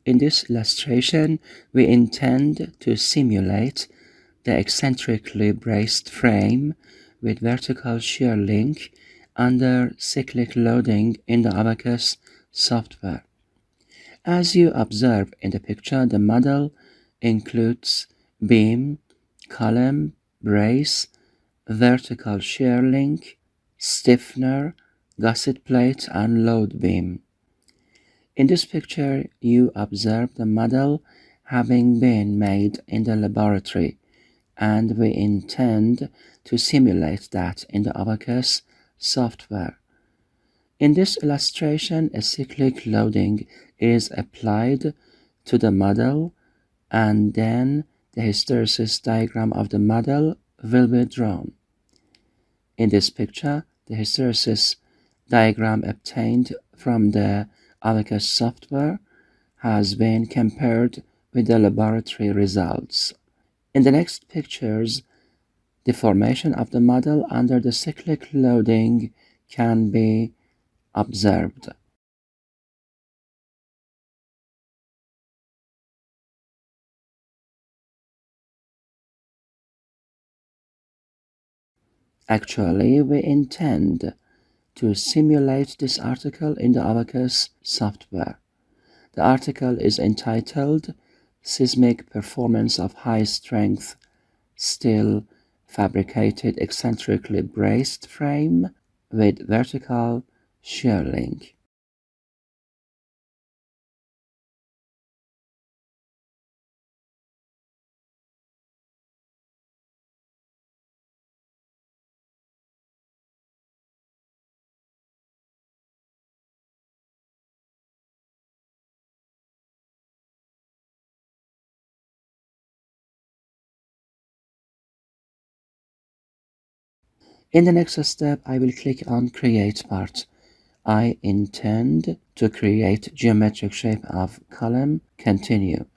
In this illustration, we intend to simulate the eccentrically braced frame with vertical shear link under cyclic loading in the Abaqus software. As you observe in the picture, the model includes beam, column, brace, vertical shear link, stiffener, gusset plate, and load beam. In this picture, you observe the model having been made in the laboratory, and we intend to simulate that in the Abaqus software. In this illustration, a cyclic loading is applied to the model, and then the hysteresis diagram of the model will be drawn. In this picture, the hysteresis diagram obtained from the Abaqus software has been compared with the laboratory results. In the next pictures, the formation of the model under the cyclic loading can be observed. Actually, we intend to simulate this article in the Abaqus software. The article is entitled Seismic Performance of High-Strength Steel Fabricated Eccentrically Braced Frame with Vertical Shear Link. In the next step, I will click on Create Part. I intend to create geometric shape of column. Continue.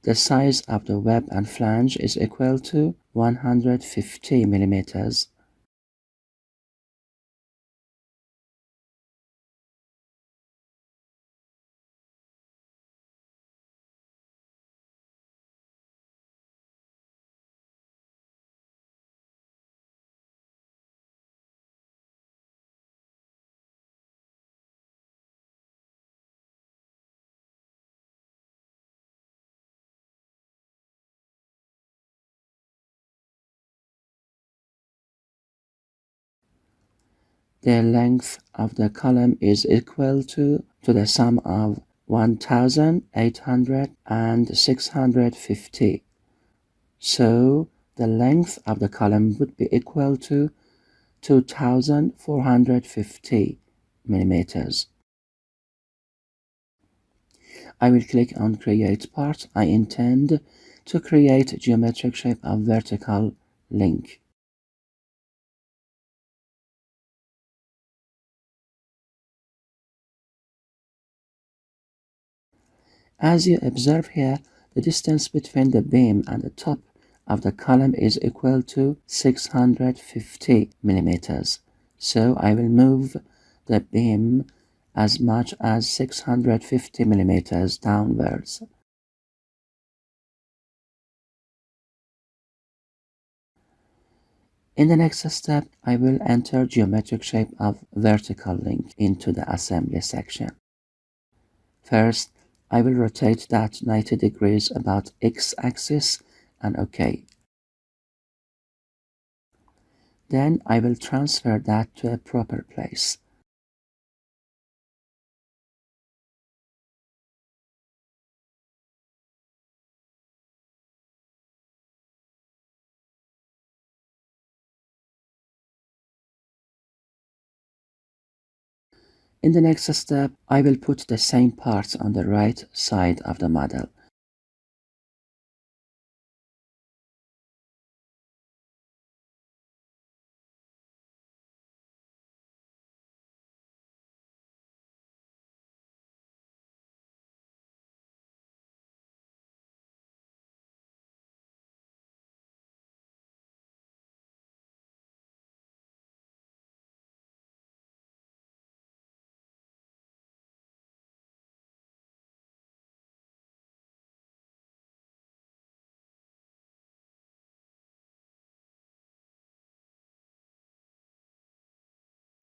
The size of the web and flange is equal to 150 millimeters. The length of the column is equal to the sum of 1,800 and 650. So the length of the column would be equal to 2,450 millimeters. I will click on Create Part. I intend to create geometric shape of vertical link. As you observe here, the distance between the beam and the top of the column is equal to 650 millimeters. So I will move the beam as much as 650 millimeters downwards. In the next step, I will enter geometric shape of vertical link into the assembly section. First, I will rotate that 90 degrees about x-axis and OK. Then I will transfer that to a proper place. In the next step, I will put the same parts on the right side of the model.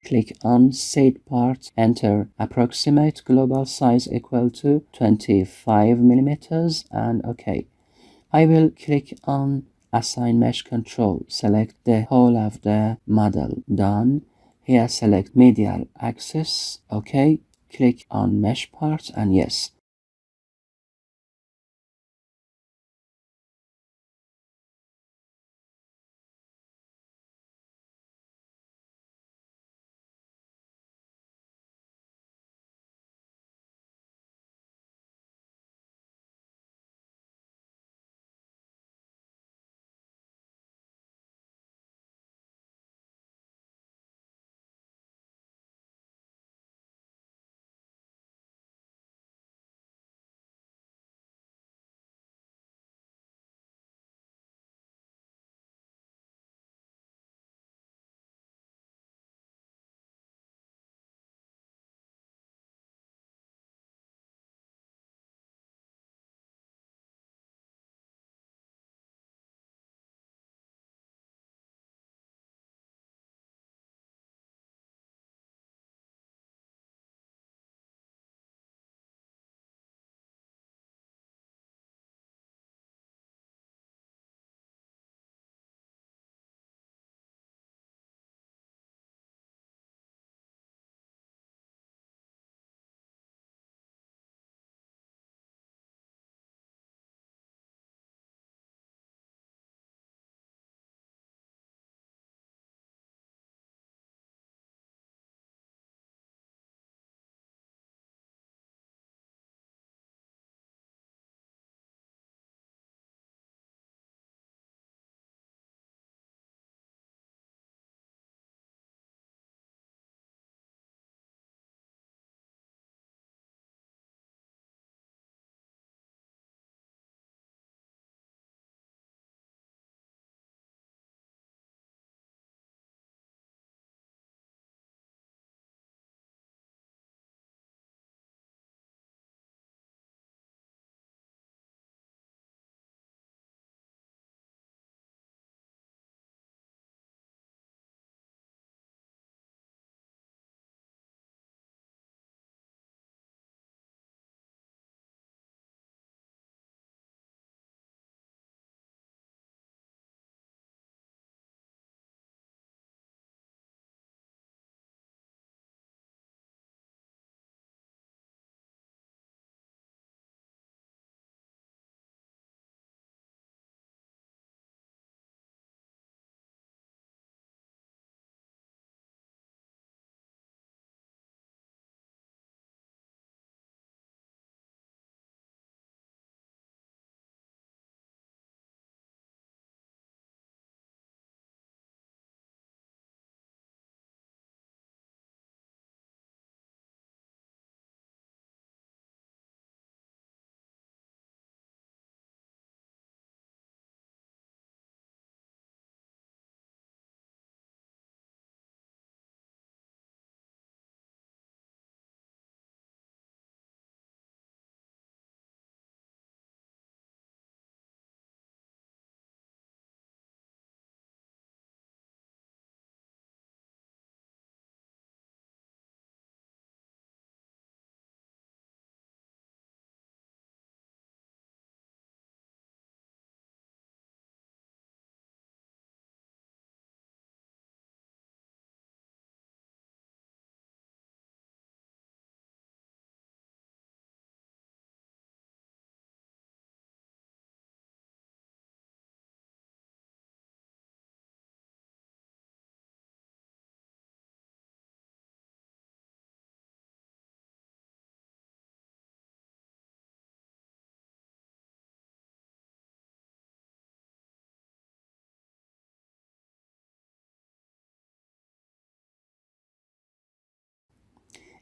Click on Seed Part, enter approximate global size equal to 25 millimeters and OK. I will click on Assign Mesh Control, select the whole of the model, done. Here select Medial Axis, OK. Click on Mesh Part and yes.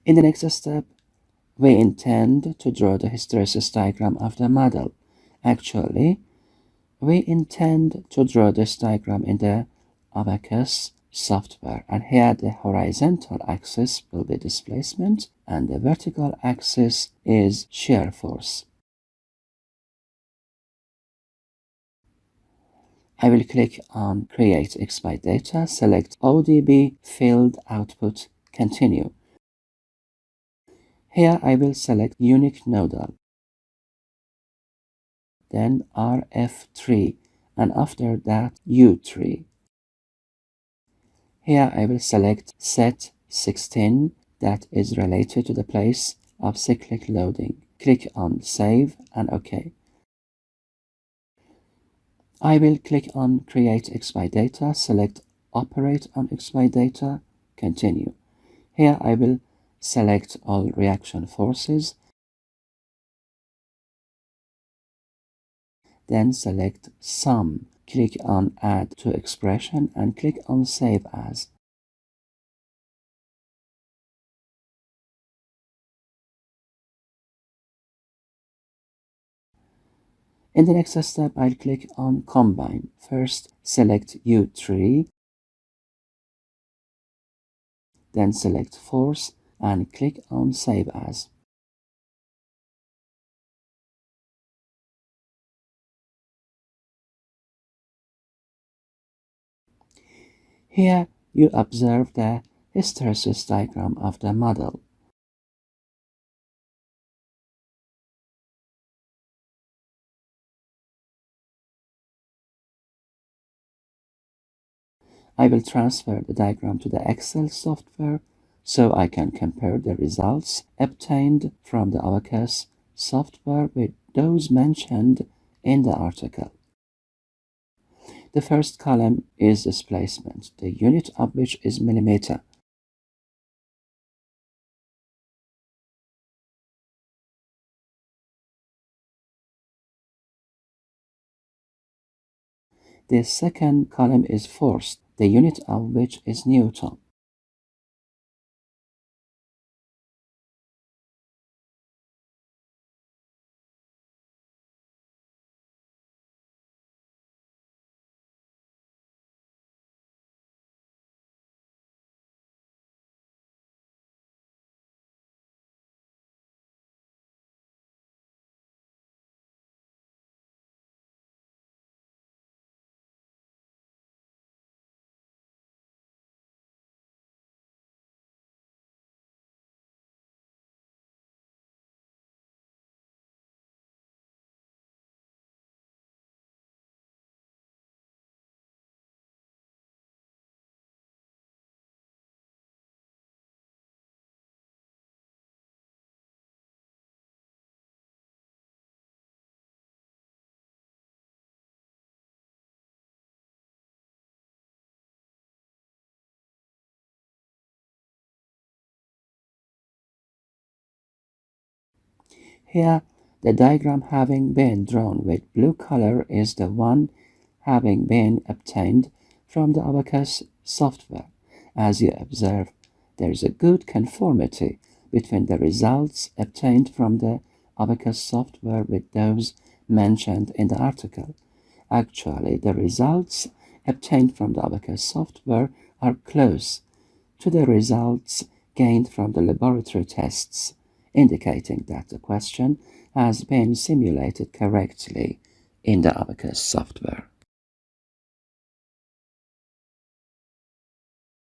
In the next step, we intend to draw the hysteresis diagram of the model. Actually, we intend to draw this diagram in the Abaqus software, and here the horizontal axis will be displacement and the vertical axis is shear force. I will click on Create XY Data, select ODB Field Output Continue. Here I will select Unique Nodal, then RF3, and after that U3. Here I will select Set 16, that is related to the place of cyclic loading. Click on Save and OK. I will click on Create XY Data, select Operate on XY Data, Continue. Here I will select all reaction forces, then select Sum. Click on Add to Expression and click on Save As. In the next step, I'll click on Combine. First, select U3, then select Force and click on Save As. Here you observe the hysteresis diagram of the model. I will transfer the diagram to the Excel software so I can compare the results obtained from the Abaqus software with those mentioned in the article. The first column is displacement, the unit of which is millimeter. The second column is force, the unit of which is Newton. Here, the diagram having been drawn with blue color is the one having been obtained from the Abaqus software. As you observe, there is a good conformity between the results obtained from the Abaqus software with those mentioned in the article. Actually, the results obtained from the Abaqus software are close to the results gained from the laboratory tests, indicating that the question has been simulated correctly in the Abaqus software.